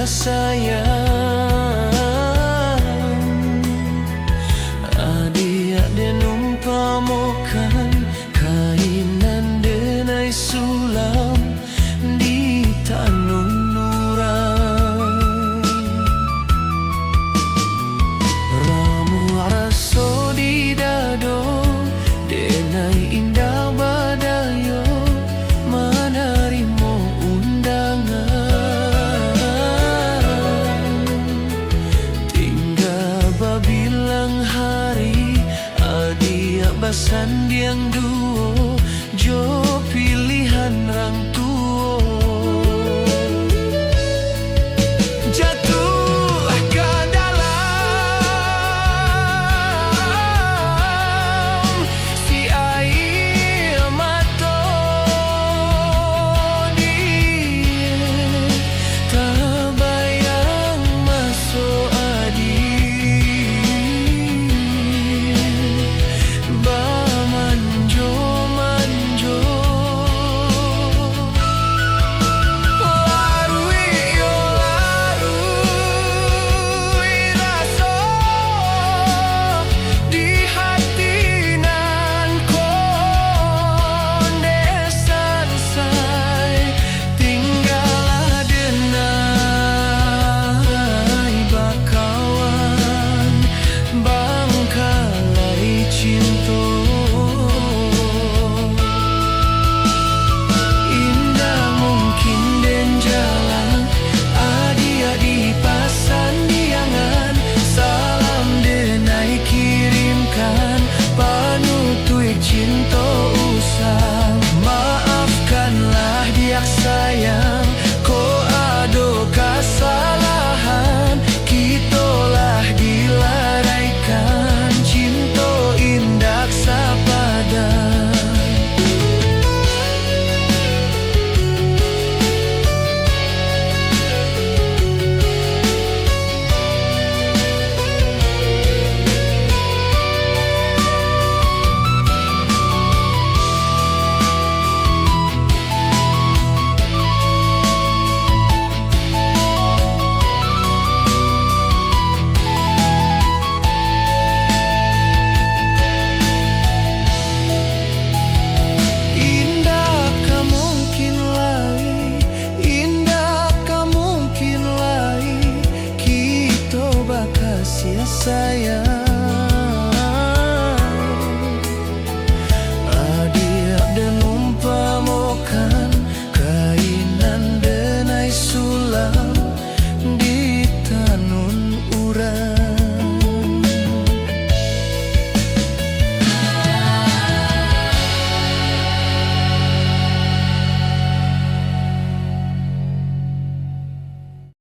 sayang. Adia den umpamokan kainan denai sulam di tanun nurang. Ramu raso di dado denai indah badayo menerima undangan. Tinggal babilang hari adia basandiang duo jo pilihan rang tuo. Jatuh ke dalam si air mata dia, terbayang masuk manjo-manjo. Larui rasa di hati nan kondesan say. Tinggallah denai bakawan bangkalai cinta. Indah mungkin den jalan adia di pasandiangan. Salam denai kirimkan panutuik cinta usang. Maafkanlah diak sayang, ko ado kesalahan. Kitolah dilaraikan cinta indah sapadan. Sayang.